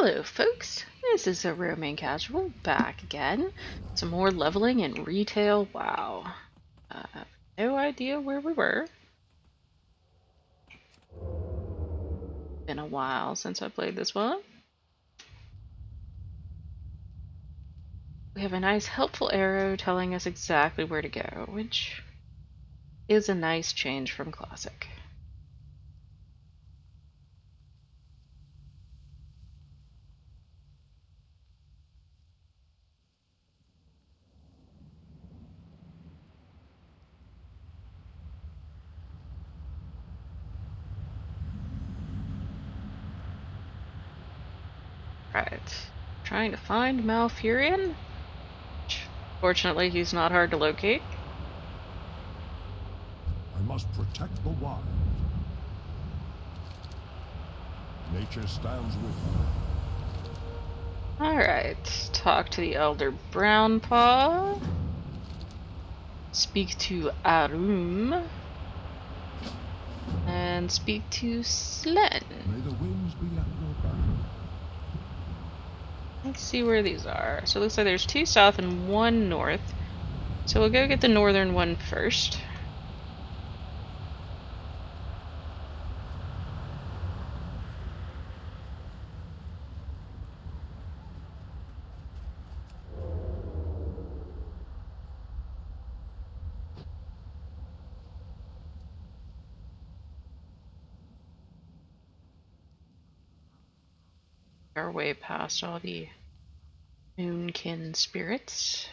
Hello folks, this is a Roaming Casual back again. Some more leveling in retail. Wow. No idea where we were. Been a while since I played this one. We have a nice helpful arrow telling us exactly where to go, which is a nice change from Classic. Right. Trying to find Malfurion. Fortunately, he's not hard to locate. I must protect the wild. Nature stands with me. Alright. Talk to the Elder Brownpaw. Speak to Arum. And speak to Slen. May the winds be at your back. Let's see where these are. So it looks like there's 2 south and 1 north. So we'll go get the northern one first. Our way past all the Moonkin spirits.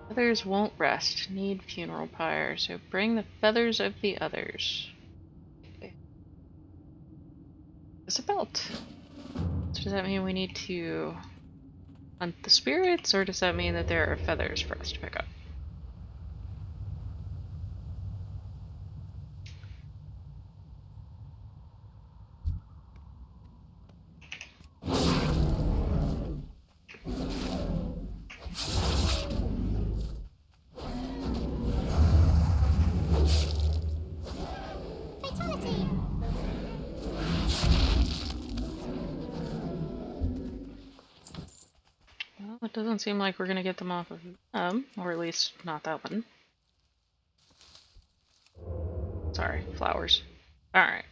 Others won't rest. Need funeral pyre. So bring the feathers of the others. It's a belt. So does that mean we need to hunt the spirits, or does that mean that there are feathers for us to pick up? Well, it doesn't seem like we're gonna get them off of them, or at least not that one. Sorry, flowers. Alright.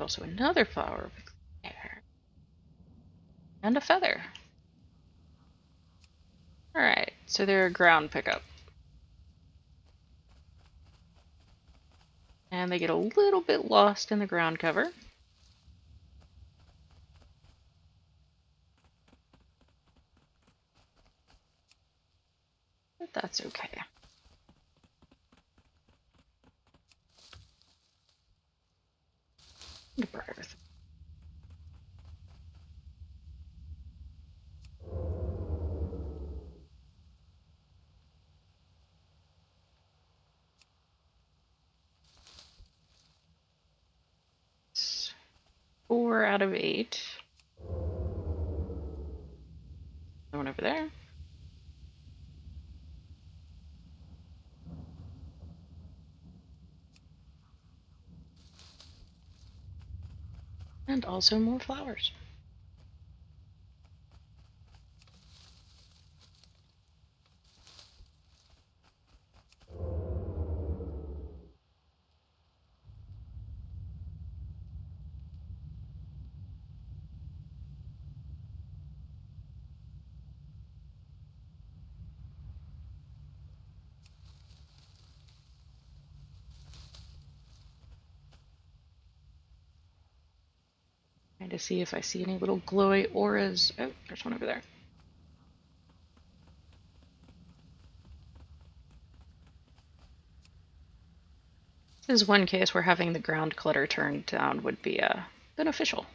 Also another flower over there. And a feather. Alright, so they're a ground pickup. And they get a little bit lost in the ground cover. But that's okay. Earth. It's 4 out of 8. One over there. And also more flowers. Trying to see if I see any little glowy auras. Oh, there's one over there. This is one case where having the ground clutter turned down would be beneficial.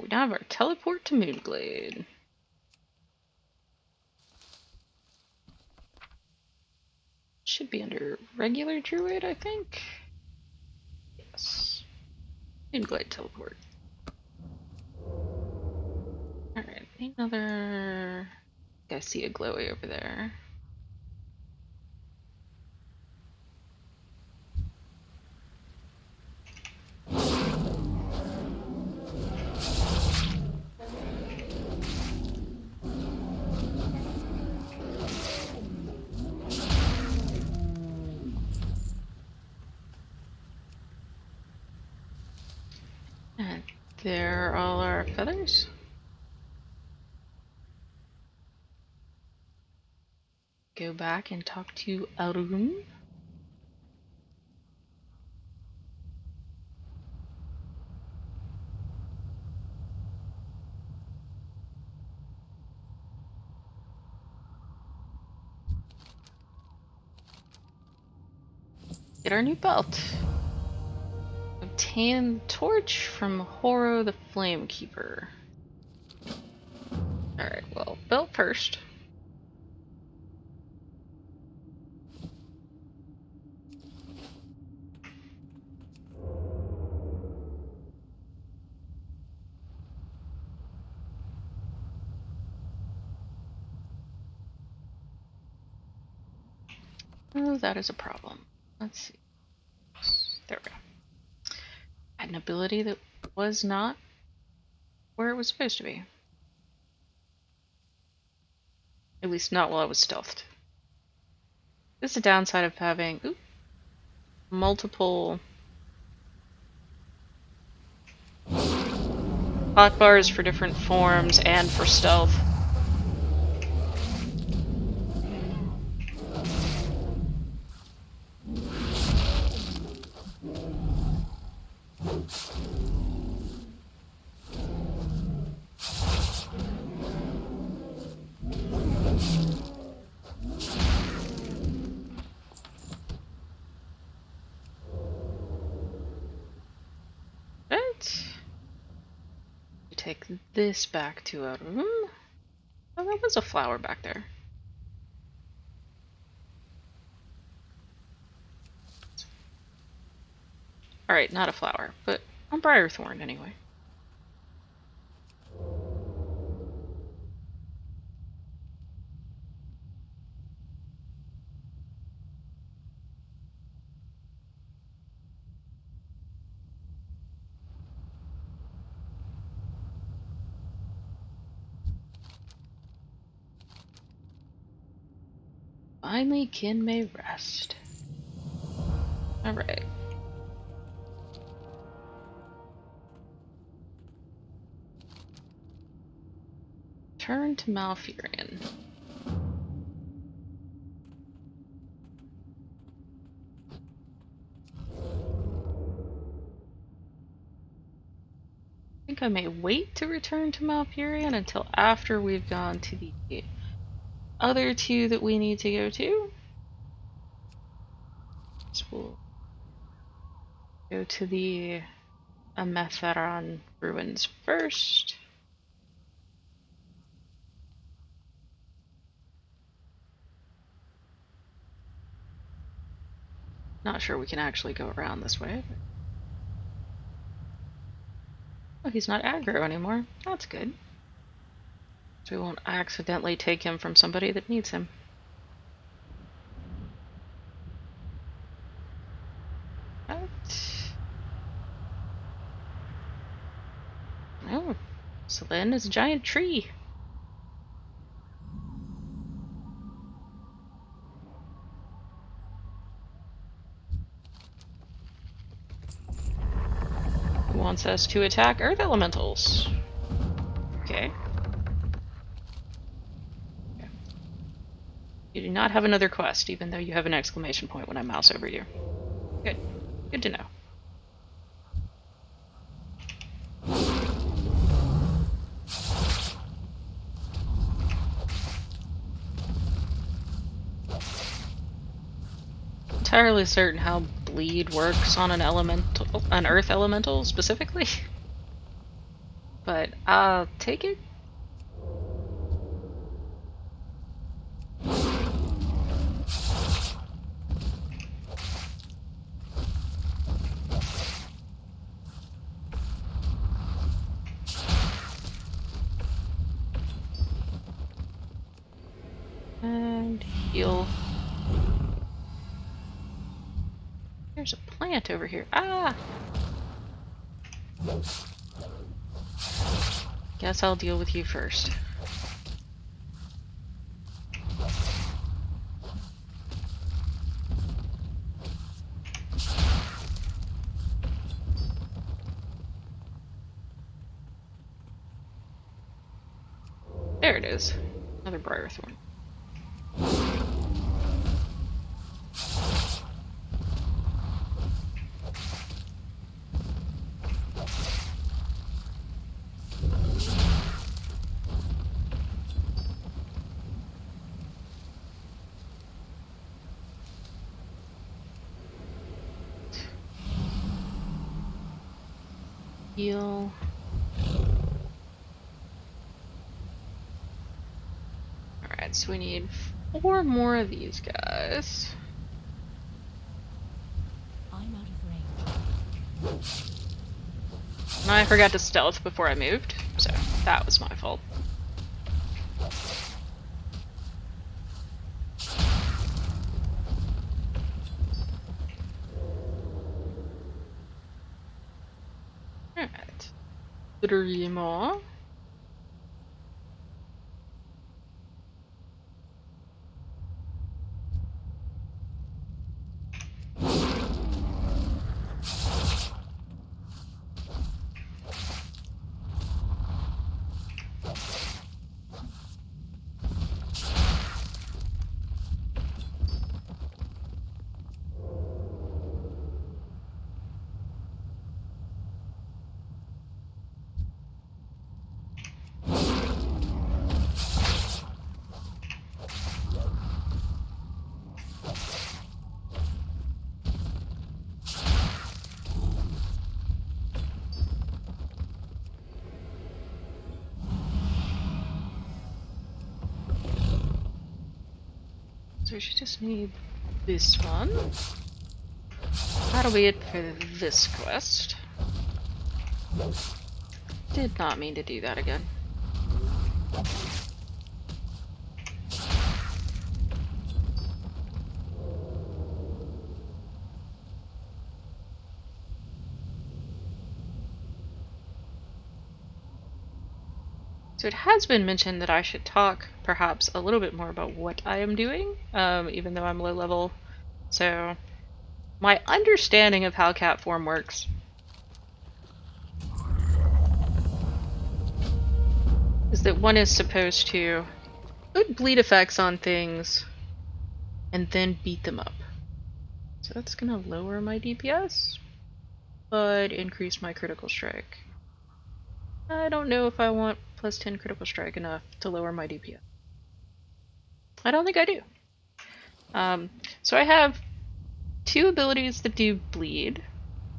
we now have our teleport to Moonglade. Should be under regular druid, I think. Yes. Moonglade teleport. Alright, another... I see a glowy over there. And there are all our feathers. Go back and talk to Arun. Get our new belt. Obtain torch from Horo the Flamekeeper. Alright, well, belt first. Oh, that is a problem. Let's see. There we go. Had an ability that was not where it was supposed to be. At least not while I was stealthed. This is the downside of having multiple hotbars for different forms and for stealth. Take this back to a room. Oh, there was a flower back there. Alright, not a flower, but a Briarthorn anyway. Finally, Kin may rest. Alright. Turn to Malfurion. I think I may wait to return to Malfurion until after we've gone to the other two that we need to go to. So we'll go to the Ametharon ruins first. Not sure we can actually go around this way. But... oh, he's not aggro anymore. That's good. So we won't accidentally take him from somebody that needs him. Oh, Selene is a giant tree. He wants us to attack Earth Elementals. Okay. You do not have another quest, even though you have an exclamation point when I mouse over you. Good. Good to know. Entirely certain how bleed works on an earth elemental specifically. but I'll take it. And heal. There's a plant over here. Ah! Guess I'll deal with you first. There it is. Another briar thorn. Heal. Alright, so we need 4 more of these guys. I'm out of range. And I forgot to stealth before I moved, so that was my fault. Alright. 3 more. So we should just need this one. That'll be it for this quest. Did not mean to do that again. So it has been mentioned that I should talk perhaps a little bit more about what I am doing, even though I'm low level. So my understanding of how cat form works is that one is supposed to put bleed effects on things and then beat them up. So that's gonna lower my DPS, but increase my critical strike. I don't know if I want plus 10 critical strike enough to lower my DPS. I don't think I do. So I have 2 abilities that do bleed.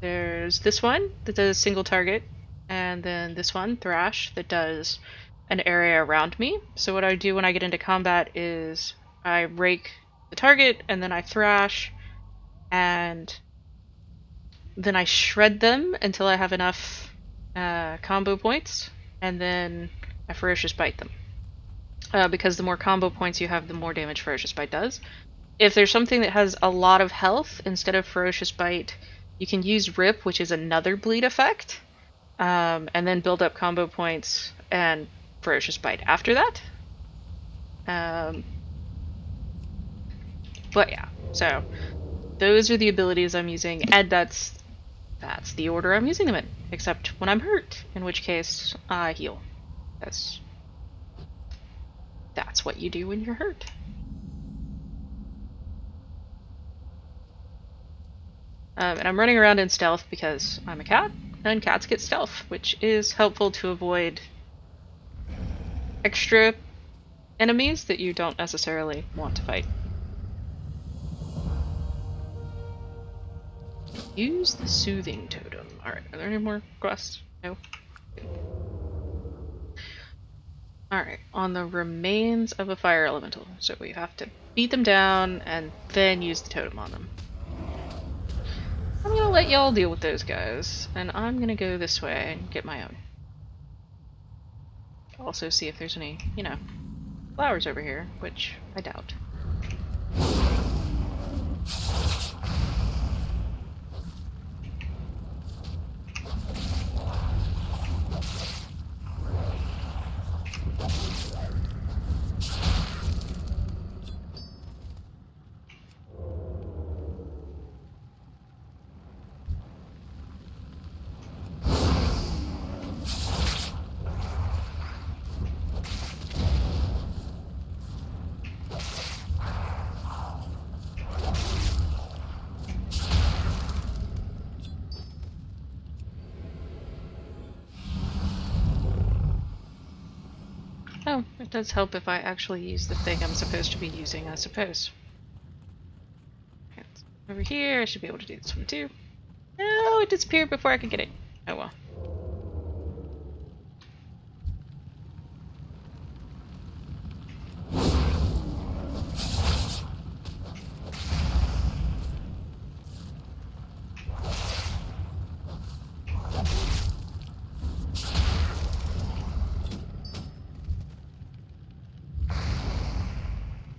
There's this one that does single target, and then this one, Thrash, that does an area around me. So what I do when I get into combat is I rake the target, and then I thrash, and then I shred them until I have enough combo points, and then I Ferocious Bite them. Because the more combo points you have, the more damage Ferocious Bite does. If there's something that has a lot of health, instead of Ferocious Bite, you can use Rip, which is another bleed effect, and then build up combo points and Ferocious Bite after that. But yeah, so those are the abilities I'm using, and that's the order I'm using them in, except when I'm hurt, in which case I heal. That's what you do when you're hurt. And I'm running around in stealth because I'm a cat, and cats get stealth, which is helpful to avoid extra enemies that you don't necessarily want to fight. Use the soothing totem. Alright, are there any more quests? No? Alright, on the remains of a fire elemental. So we have to beat them down and then use the totem on them. I'm gonna let y'all deal with those guys, and I'm gonna go this way and get my own. Also see if there's any, you know, flowers over here, which I doubt. Oh, it does help if I actually use the thing I'm supposed to be using, I suppose. Okay, over here, I should be able to do this one too. No, it disappeared before I could get it. Oh well.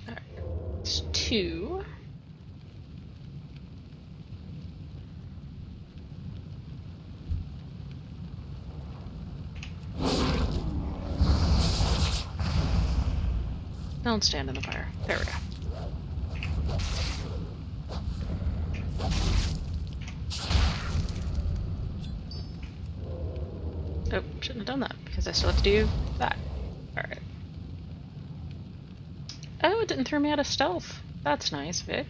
Alright, it's 2. Don't stand in the fire. There we go. Oh, shouldn't have done that because I still have to do that. Alright. Oh, it didn't throw me out of stealth. That's nice of it.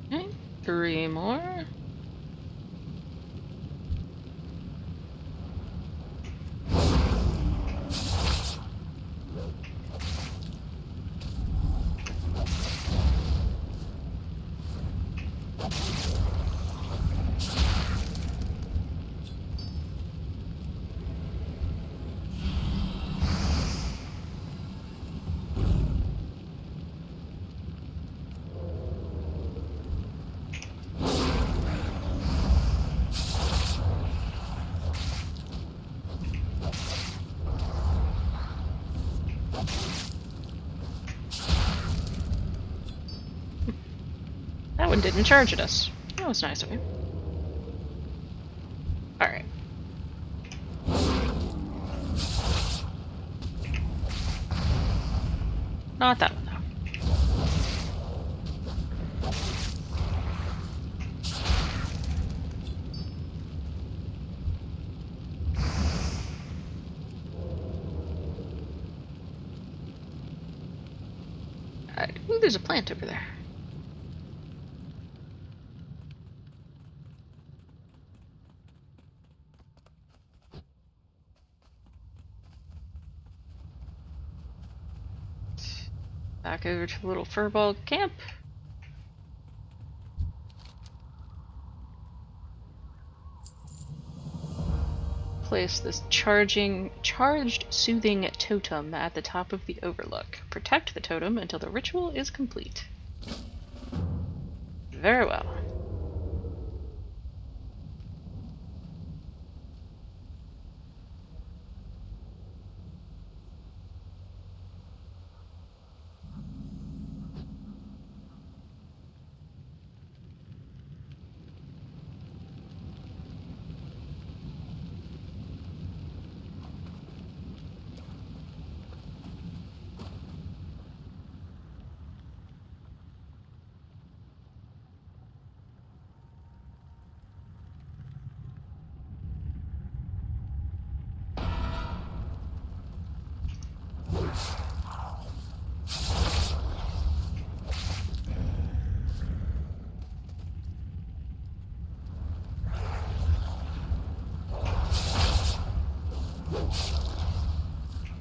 Okay, 3 more. That one didn't charge at us. That was nice of him. Alright. Not that one, though. Ooh, there's a plant over there. Back over to the little furball camp. Place this charged soothing totem at the top of the overlook. Protect the totem until the ritual is complete. Very well.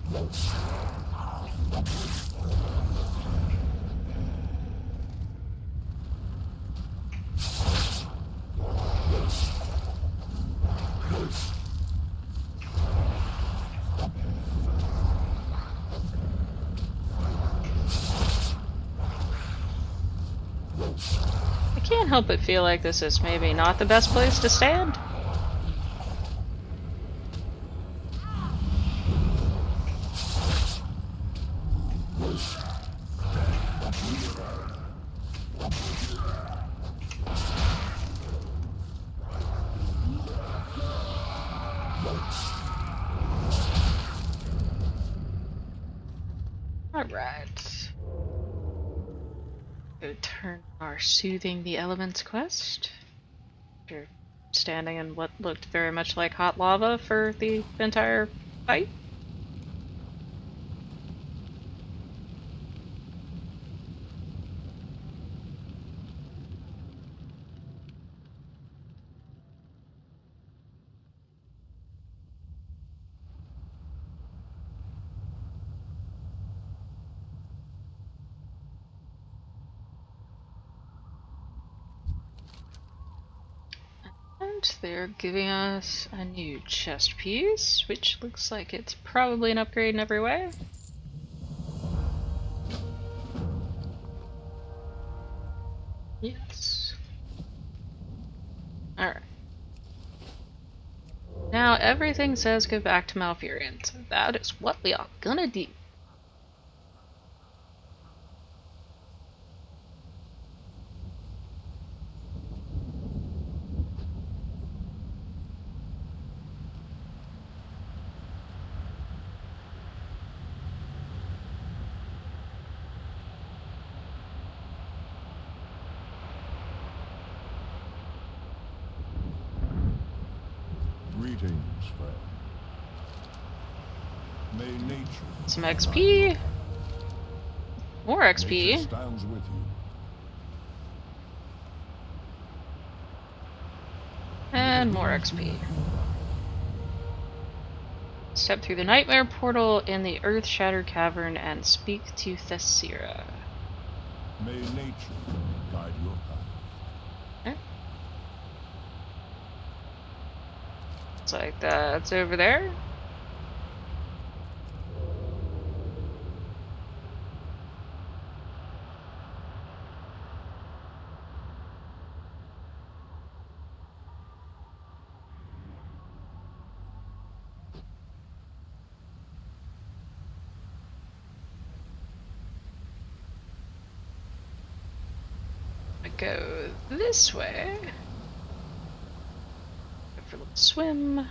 I can't help but feel like this is maybe not the best place to stand. Alright. Go turn our Soothing the Elements quest. After standing in what looked very much like hot lava for the entire fight. And they're giving us a new chest piece, which looks like it's probably an upgrade in every way. Yes. Alright. Now everything says go back to Malfurion, so that is what we are gonna do. Greetings, friend. May nature Some XP. More nature XP. stands with you. And more XP. Step through the Nightmare Portal in the Earth-Shattered Cavern and speak to Thessira. May nature guide your path. Okay. Looks like that's over there. I go this way. Go for a little swim.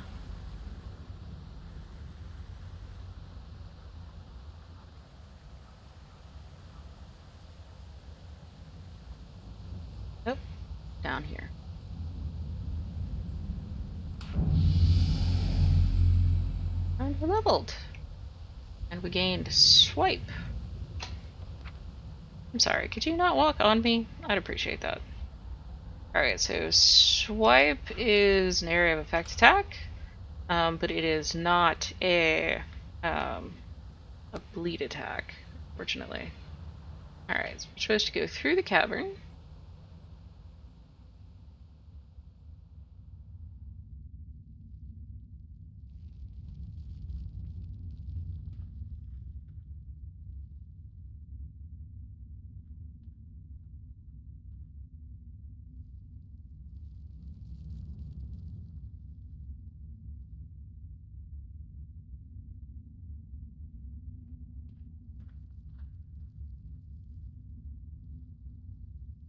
Oh, down here. And we're leveled. And we gained swipe. I'm sorry, could you not walk on me? I'd appreciate that. Alright, so swipe is an area of effect attack, but it is not a bleed attack, fortunately. Alright, so we're supposed to go through the cavern.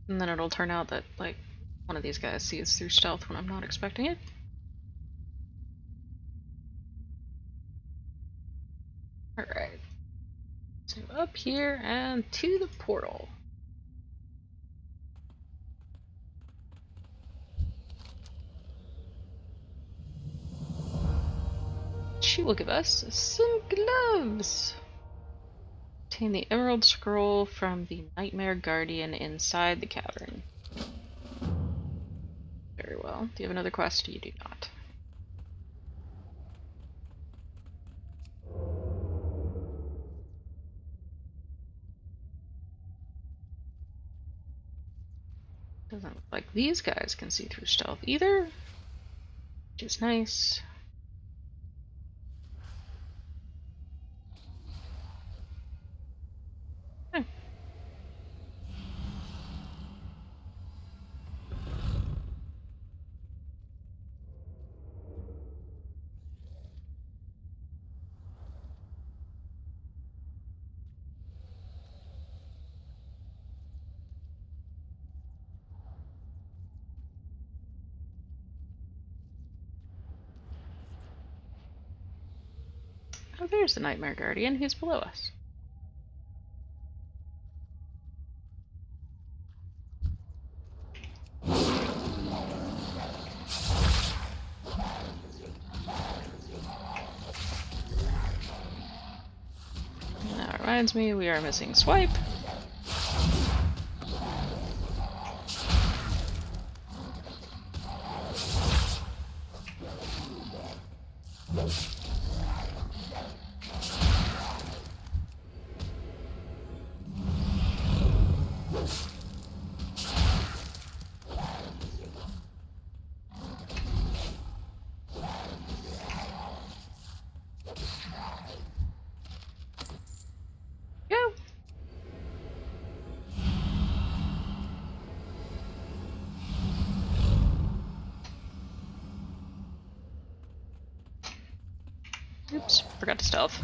And then it'll turn out that, like, one of these guys sees through stealth when I'm not expecting it. Alright. So up here and to the portal. She will give us some gloves. Obtain the Emerald Scroll from the Nightmare Guardian inside the cavern. Very well. Do you have another quest? You do not. Doesn't look like these guys can see through stealth either, which is nice. Hmm. Oh, there's the Nightmare Guardian who's below us. That reminds me, we are missing Swipe. Go! Oops, forgot to stealth.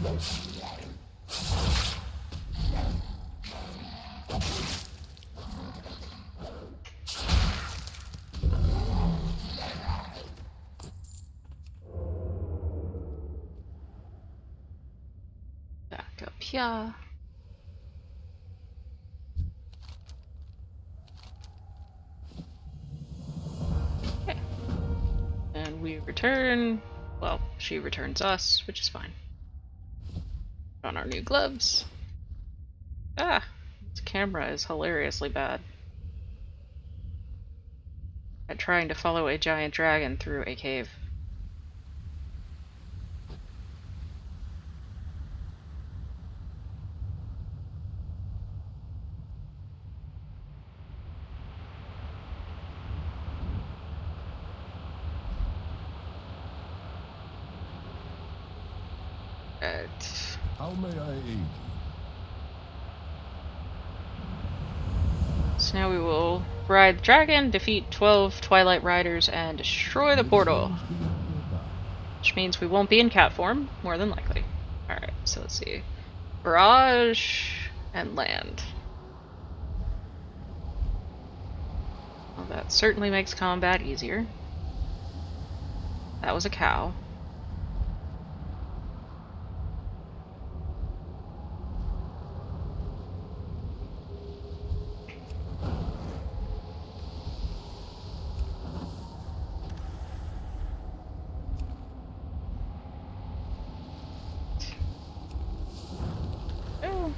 Back up here. Okay. And we return. Well, she returns us, which is fine. Put on our new gloves. Ah, this camera is hilariously bad at trying to follow a giant dragon through a cave. Right. How may I aid you? So now we will ride the dragon, defeat 12 Twilight Riders, and destroy the portal. Which means we won't be in cat form, more than likely. Alright, so let's see. Barrage and land. Well, that certainly makes combat easier. That was a cow. Oh.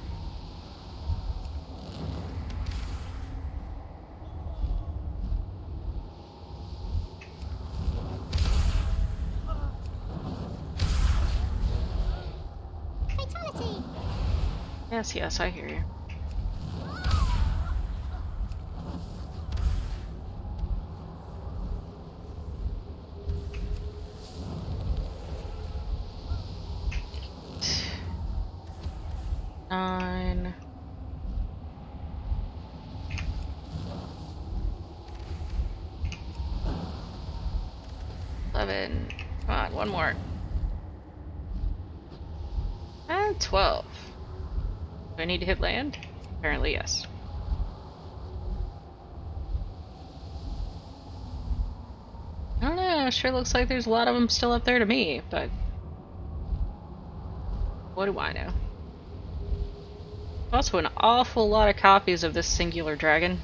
Fatality! Yes, yes, I hear you. Nine. 11. Come on, one more. And 12. Do I need to hit land? Apparently, yes. I don't know, sure looks like there's a lot of them still up there to me, but what do I know? Also, an awful lot of copies of this singular dragon.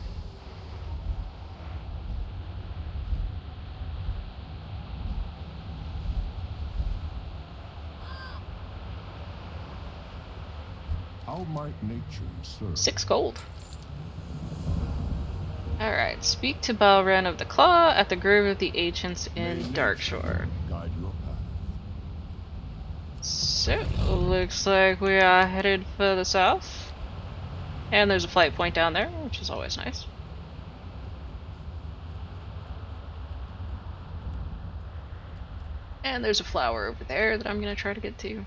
How might nature serve? 6 gold. Alright, speak to Balren of the Claw at the Grove of the Ancients in Darkshore. Guide your path. So, looks like we are headed further south. And there's a flight point down there, which is always nice. And there's a flower over there that I'm gonna try to get to.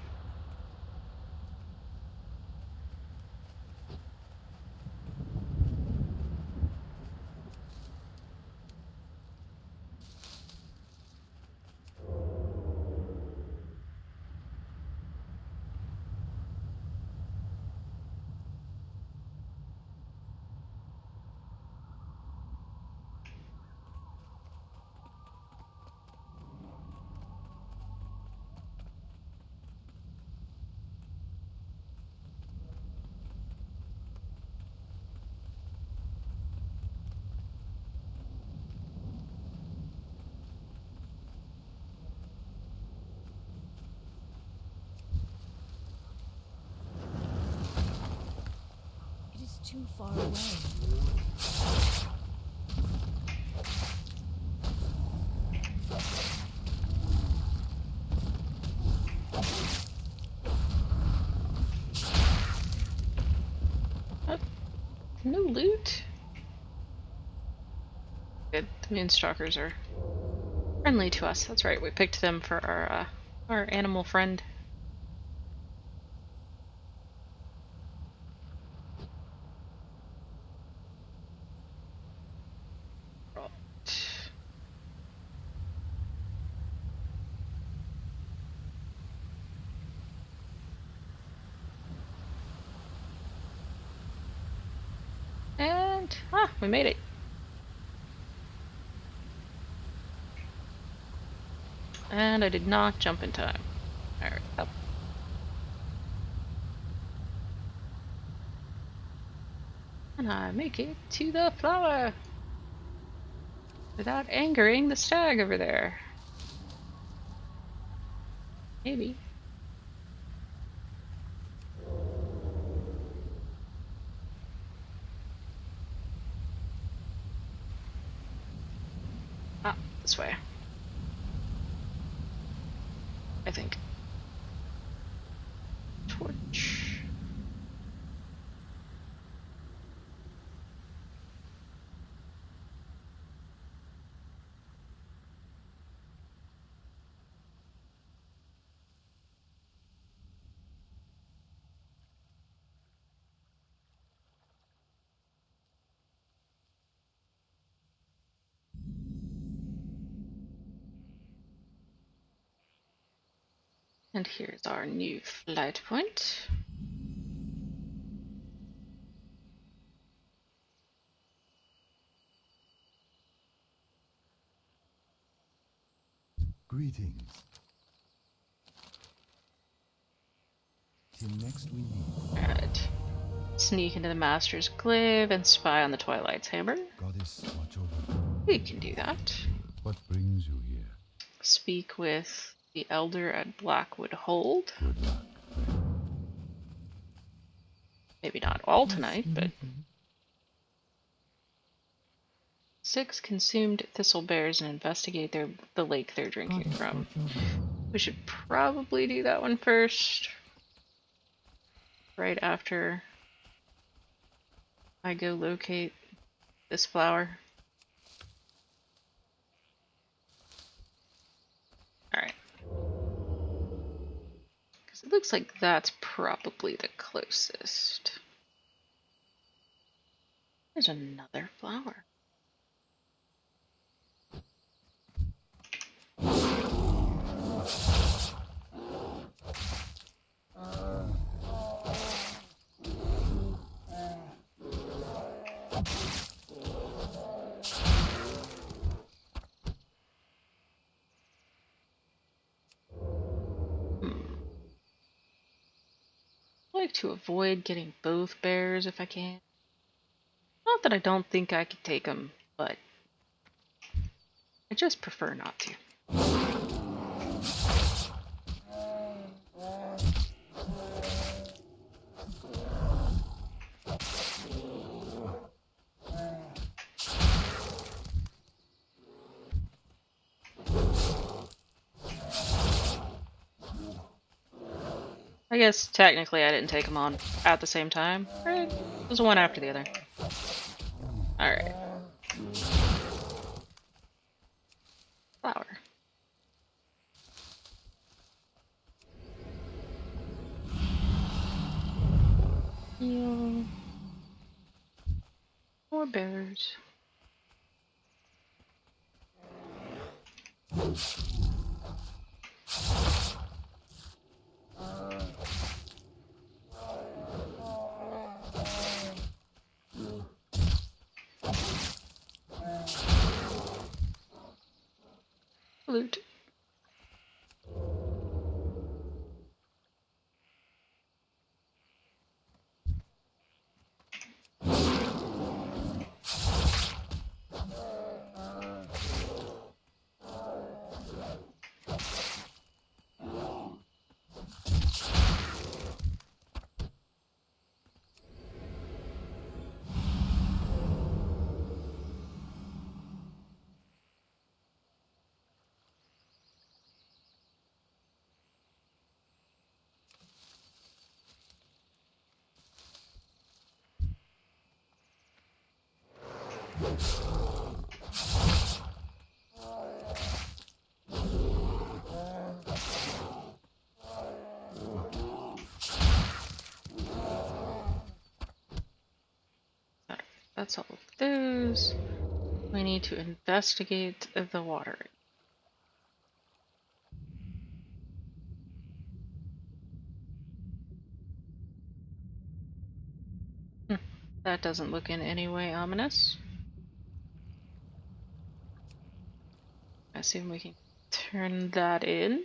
It is too far away. No loot? Good. The Moonstalkers are friendly to us. That's right. We picked them for our animal friend. And we made it. And I did not jump in time. Alright, up. And I make it to the flower without angering the stag over there. Maybe. Ah, this way. I think. Torch. And here's our new flight point. Greetings. Till next we meet. Alright. Sneak into the Master's Glaive and spy on the Twilight's hammer. Goddess, watch over. We can do that. What brings you here? Speak with the Elder at Blackwood Hold. Good luck, friend. Maybe not all tonight, but 6 consumed thistle bears and investigate the lake they're drinking from. We should probably do that one first. Right after I go locate this flower. Alright. Because it looks like that's probably the closest. There's another flower. I like to avoid getting both bears if I can. Not that I don't think I could take them, but I just prefer not to. I guess technically I didn't take them on at the same time. Right? It was one after the other. Alright. Flower. Heal. More bears. Loot. That's all of those. We need to investigate the water. That doesn't look in any way ominous. I assume we can turn that in.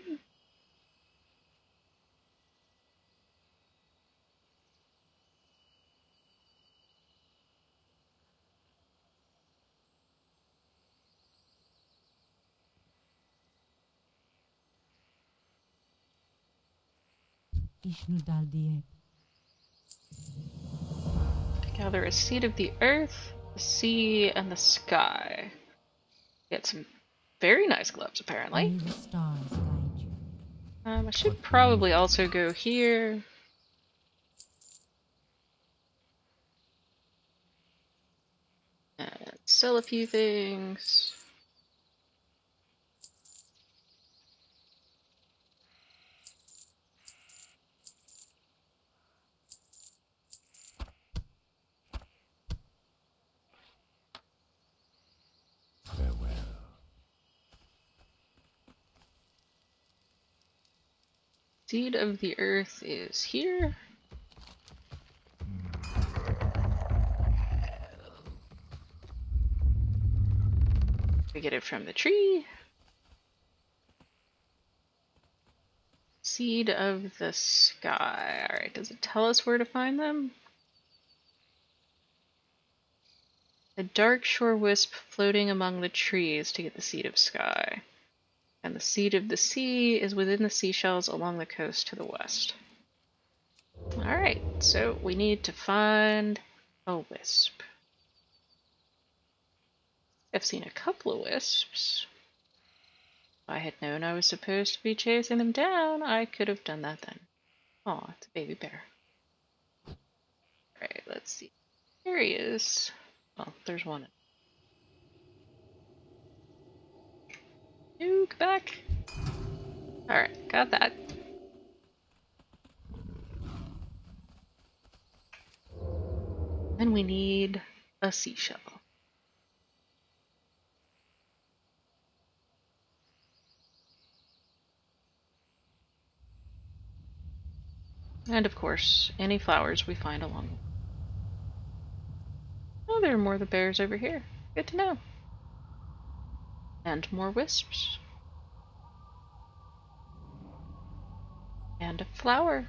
Ishnu dal diye. Gather a seed of the earth, the sea, and the sky. Get some very nice gloves, apparently. Only the stars guide you. I should probably also go here. And sell a few things. Farewell. Seed of the earth is here. We get it from the tree. Seed of the sky. Alright, does it tell us where to find them? A dark shore wisp floating among the trees to get the seed of sky. And the seed of the sea is within the seashells along the coast to the west. Alright, so we need to find a wisp. I've seen a couple of wisps. If I had known I was supposed to be chasing them down, I could have done that then. Aw, it's a baby bear. Alright, let's see. There he is. Well, there's one. Nuke back. Alright, got that. Then we need a seashell. And of course, any flowers we find along the way. Oh, there are more of the bears over here. Good to know. And more wisps. And a flower.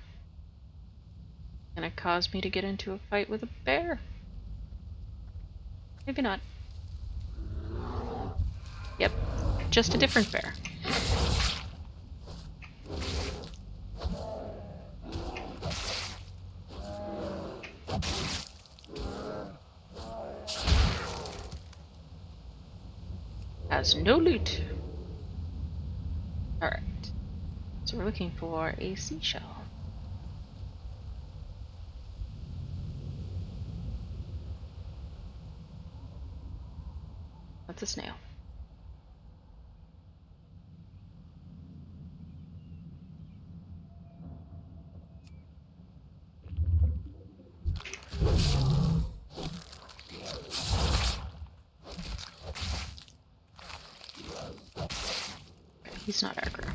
Gonna cause me to get into a fight with a bear. Maybe not. Yep, just a different bear. Has no loot. Alright. So we're looking for a seashell. That's a snail. he's not aggro.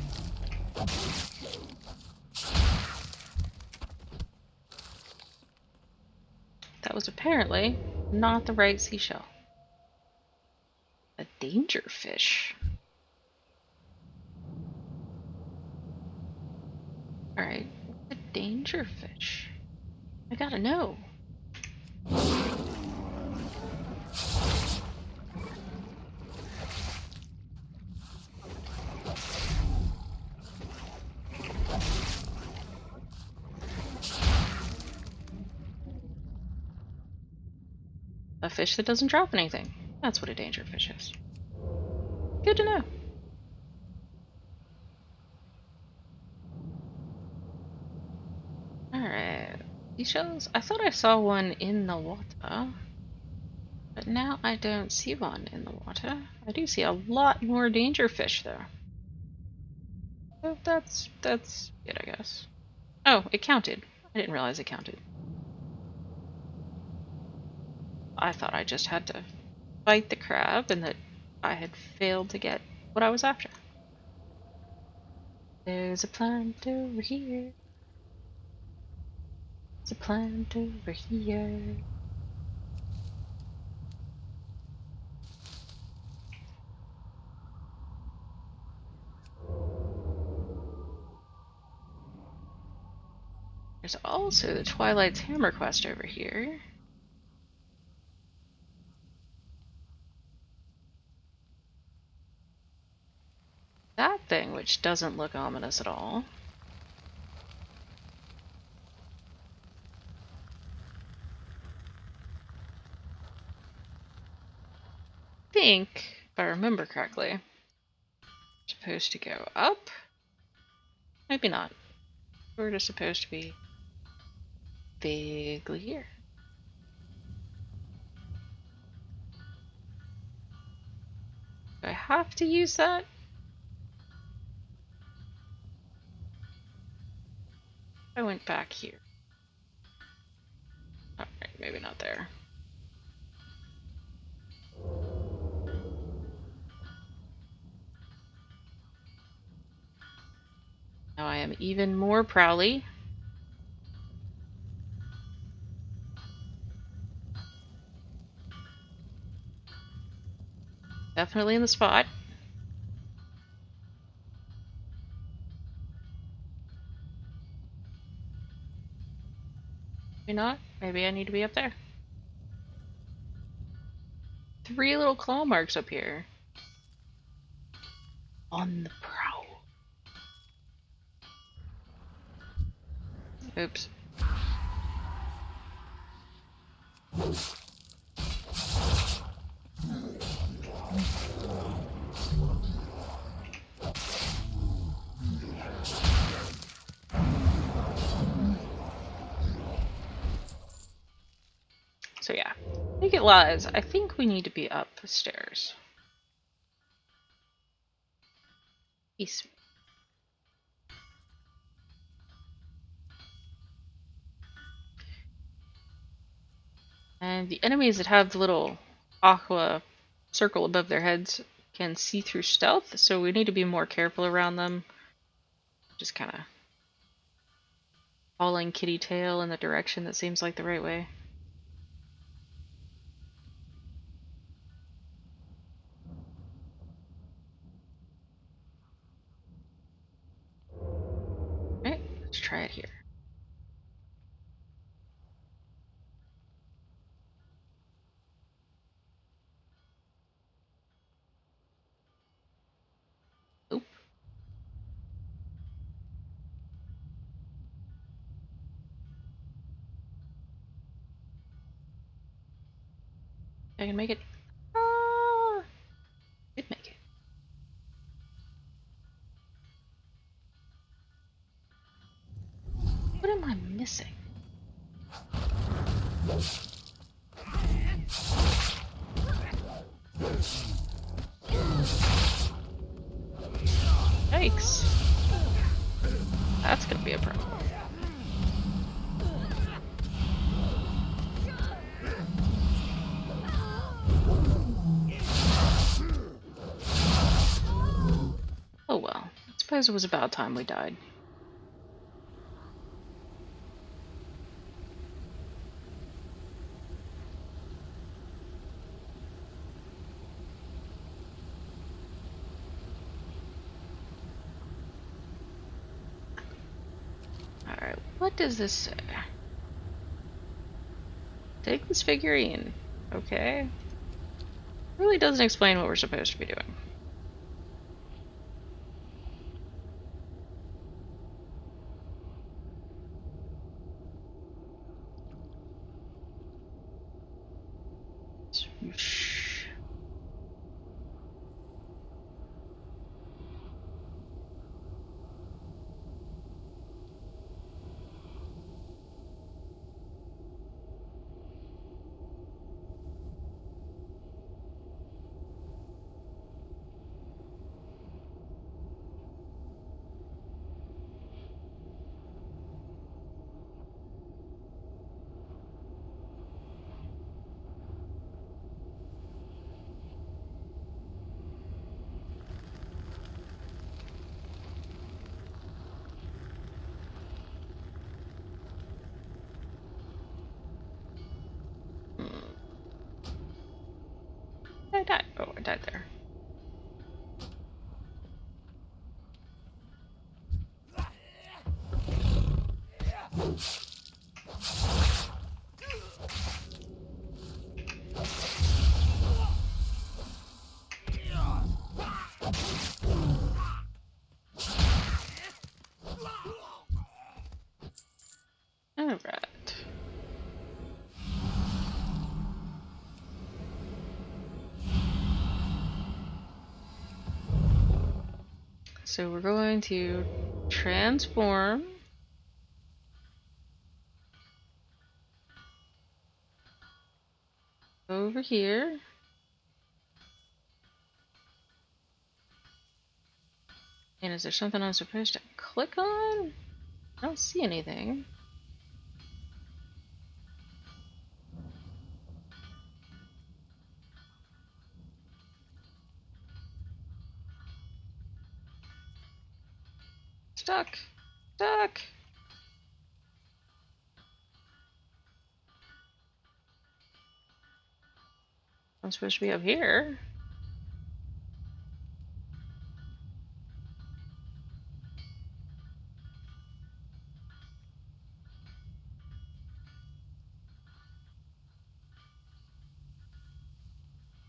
That was apparently not the right seashell. A danger fish. Alright, a danger fish. I gotta know. A fish that doesn't drop anything. That's what a danger fish is. Good to know. Alright. Seashells? I thought I saw one in the water. But now I don't see one in the water. I do see a lot more danger fish though. So that's good, I guess. Oh, it counted. I didn't realize it counted. I thought I just had to fight the crab and that I had failed to get what I was after. There's a plant over here. There's a plant over here. There's also the Twilight's Hammer quest over here. That thing, which doesn't look ominous at all. I think, if I remember correctly, supposed to go up? Maybe not. We're just supposed to be vaguely here. Do I have to use that? I went back here. Alright, maybe not there. Now I am even more prowly. Definitely in the spot. Maybe not. Maybe I need to be up there. 3 little claw marks up here. On the prowl. Oops. So yeah, I think it lies. I think we need to be up the stairs. Peace. And the enemies that have the little aqua circle above their heads can see through stealth, so we need to be more careful around them. Just kind of hauling kitty tail in the direction that seems like the right way. Alright, let's try it here. Oop. I can make it. Ah! Did make it. What am I missing? Yikes. That's gonna be a problem. Oh well. suppose it was about time we died. Alright, what does this say? Take this figurine. Okay. Really doesn't explain what we're supposed to be doing. Swoosh. I died. Oh, I died there. Alright. So we're going to transform over here. And is there something I'm supposed to click on? I don't see anything. Stuck! Stuck! I'm supposed to be up here.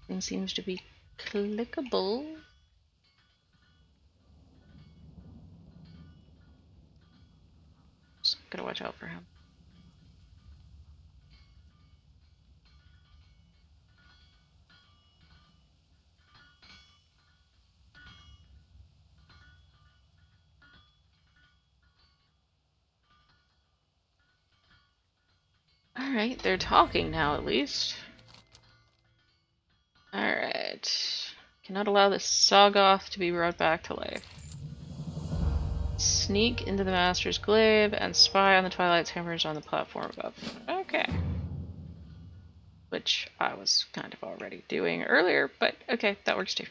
Thing seems to be clickable. Just gotta watch out for him. Alright, they're talking now at least. Alright. Cannot allow the Soggoth to be brought back to life. Sneak into the Master's glaive and spy on the Twilight's hammers on the platform above. Okay. Which I was kind of already doing earlier, but okay, that works too.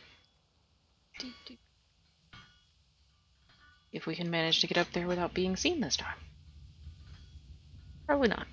If we can manage to get up there without being seen this time. Probably not.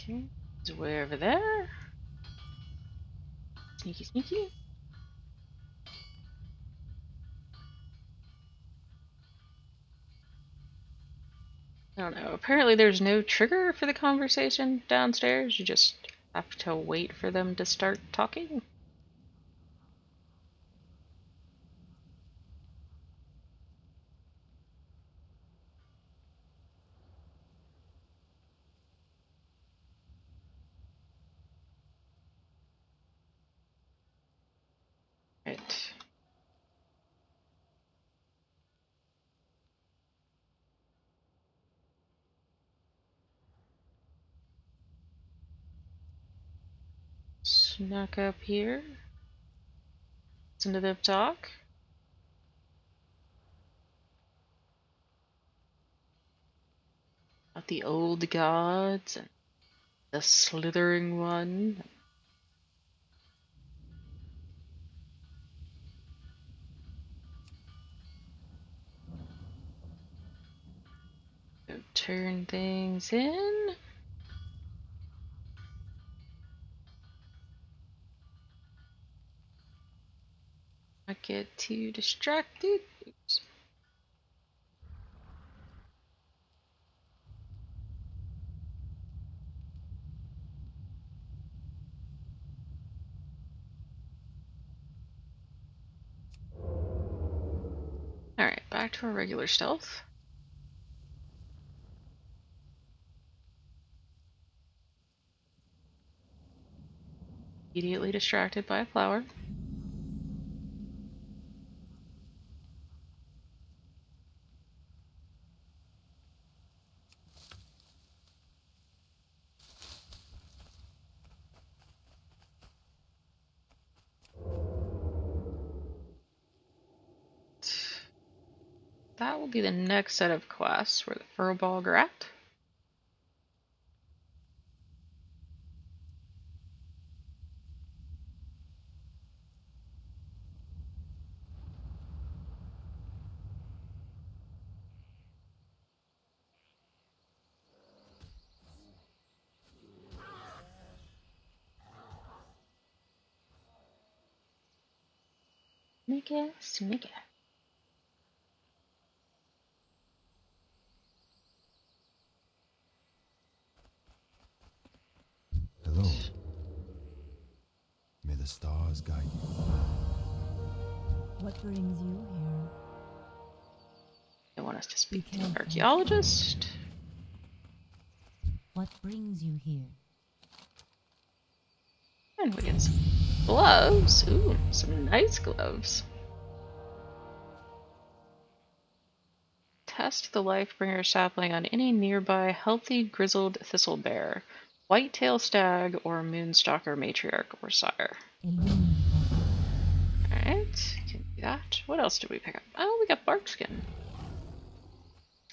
Okay, it's way over there. Sneaky, sneaky. I don't know. Apparently there's no trigger for the conversation downstairs. You just have to wait for them to start talking. Right. Snuck up here. Listen to them talk. About the old gods and the slithering one. Go turn things in. Not get too distracted. Oops. Alright, back to our regular stealth. Immediately distracted by a flower. That will be the next set of quests where the Furball are at. Sneaky, sneaky. Hello. May the stars guide you. What brings you here? They want us to speak to careful. an archaeologist. What brings you here? And we get some gloves. Ooh, some nice gloves. Test the Lifebringer sapling on any nearby healthy grizzled thistlebear, whitetail stag, or moonstalker matriarch or sire. Illuminate. Alright, can do that. What else did we pick up? Oh, we got barkskin.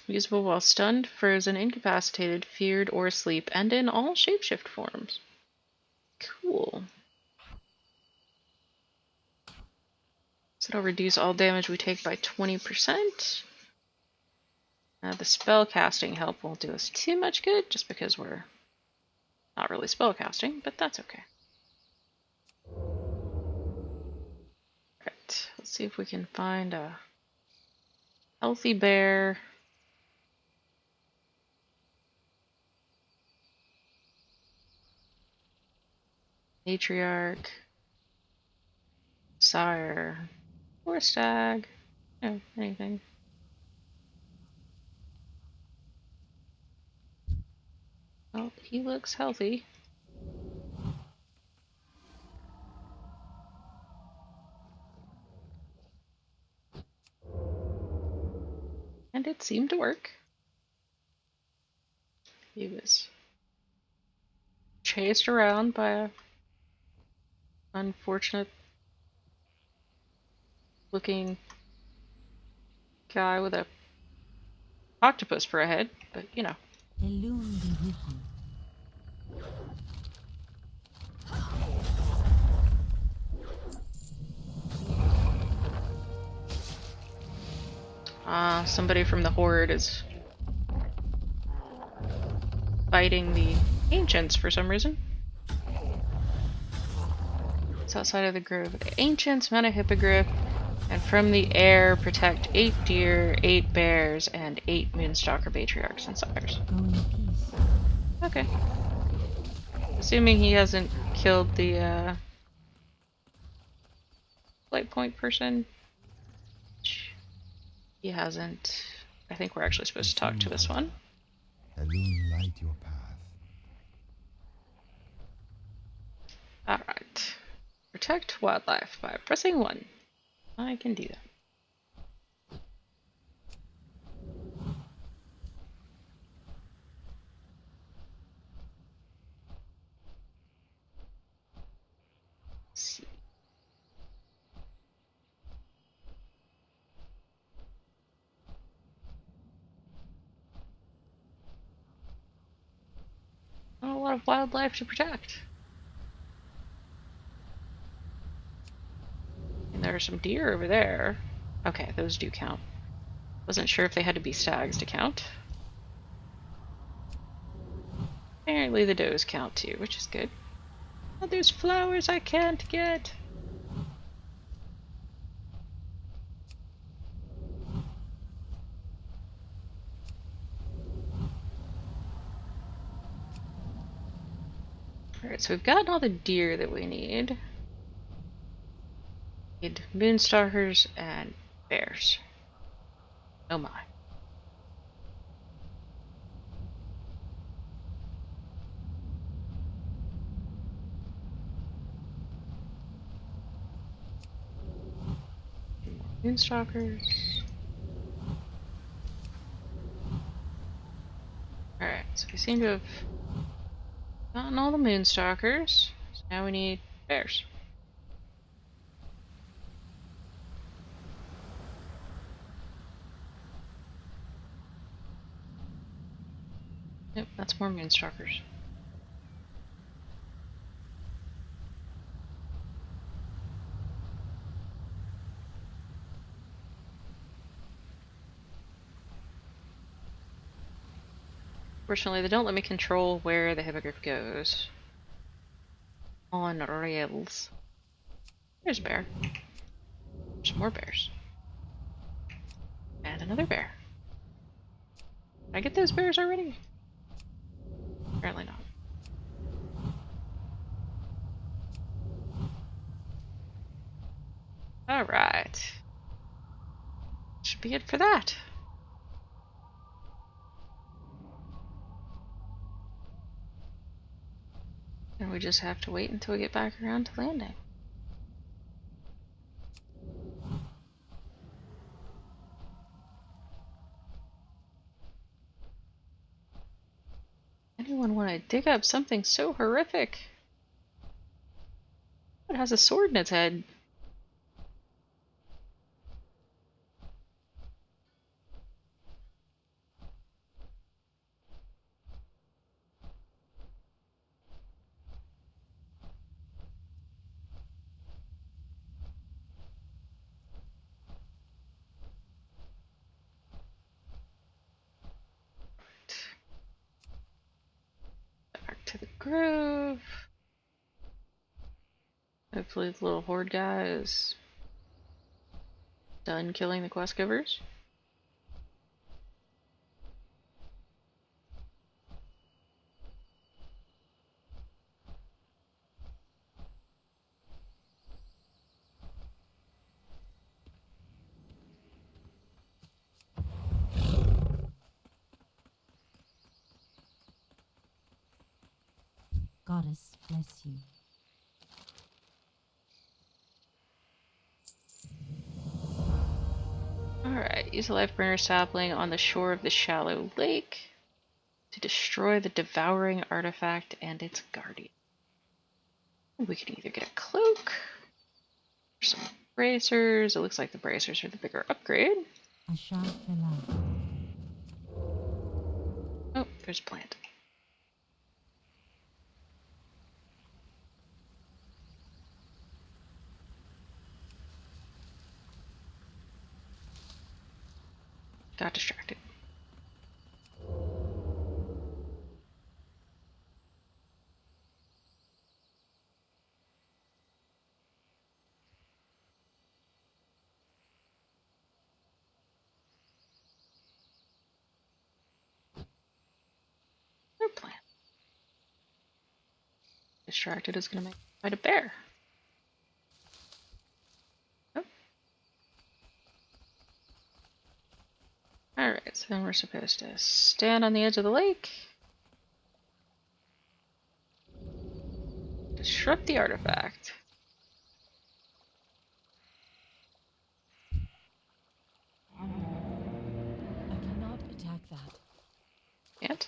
Usable while stunned, frozen, incapacitated, feared, or asleep, and in all shapeshift forms. Cool. So it'll reduce all damage we take by 20%. The spell casting help won't do us too much good, just because we're not really spell casting, but that's okay. Alright, let's see if we can find a healthy bear. Matriarch. Sire. Or stag. No, anything. Well, he looks healthy. And it seemed to work. He was chased around by a unfortunate looking guy with a octopus for a head, but you know. Illume be with you. Somebody from the Horde is fighting the Ancients for some reason. It's outside of the grove. Ancients, mount a hippogriff, and from the air protect 8 deer, 8 bears, and 8 moonstalker matriarchs and sires. Go in peace. Okay. Assuming he hasn't killed the light point person. He hasn't. I think we're actually supposed to talk to this one. Illuminate your path. Alright. Protect wildlife by pressing 1. I can do that. of wildlife to protect. And there are some deer over there. Okay, those do count. Wasn't sure if they had to be stags to count. Apparently the does count too, which is good. Oh, there's flowers I can't get. Alright, so we've gotten all the deer that we need. Need moonstalkers and bears. Oh my. Moonstalkers. Alright, so we seem to have gotten all the moonstalkers. So now we need bears. Yep, that's more moonstalkers. Fortunately, they don't let me control where the hippogriff goes. On rails. There's a bear. Some more bears. And another bear. Did I get those bears already? Apparently not. Alright. Should be it for that. And we just have to wait until we get back around to landing. Anyone want to dig up something so horrific? It has a sword in its head. Back to the grove. Hopefully the little horde guy is done killing the quest givers. Goddess bless you. Alright, use a life burner sapling on the shore of the shallow lake to destroy the devouring artifact and its guardian. We can either get a cloak or some bracers. It looks like the bracers are the bigger upgrade. Ashar Felal. Oh, there's a plant. Got distracted. No plant. Distracted is gonna make fight a bear. Oh. Alright, so then we're supposed to stand on the edge of the lake. Disrupt the artifact. I cannot attack that. Can't?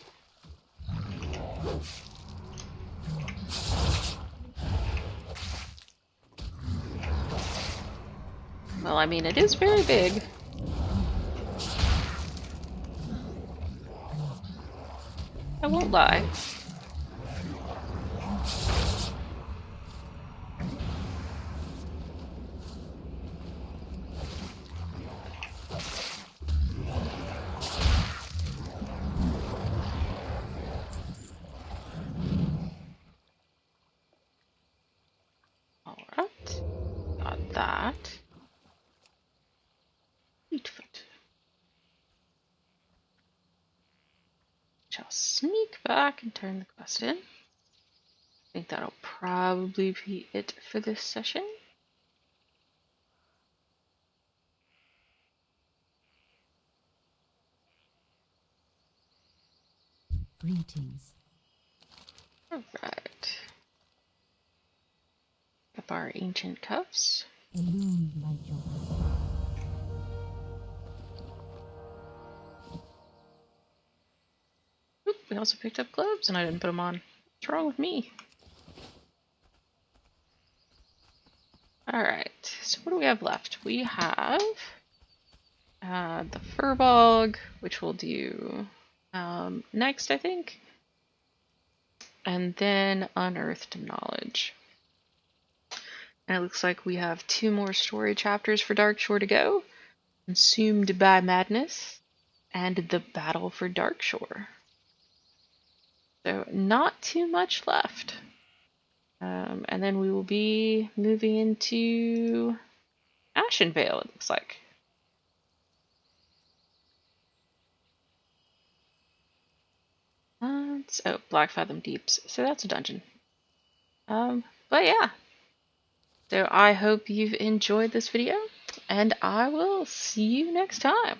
Well, I mean, it is very big. I won't lie. Fleetfoot. Shall sneak back and turn the quest in. I think that'll probably be it for this session. Greetings. Alright. Up our ancient cuffs. Illumined by joy. Oop, we also picked up gloves and I didn't put them on. What's wrong with me? Alright, so what do we have left? We have the Furbog, which we'll do next, I think. And then Unearthed Knowledge. And it looks like we have 2 more story chapters for Darkshore to go. Consumed by Madness and the Battle for Darkshore. So not too much left. And then we will be moving into Ashenvale, it looks like. Oh, Black Fathom Deeps. So that's a dungeon. But yeah. So I hope you've enjoyed this video, and I will see you next time.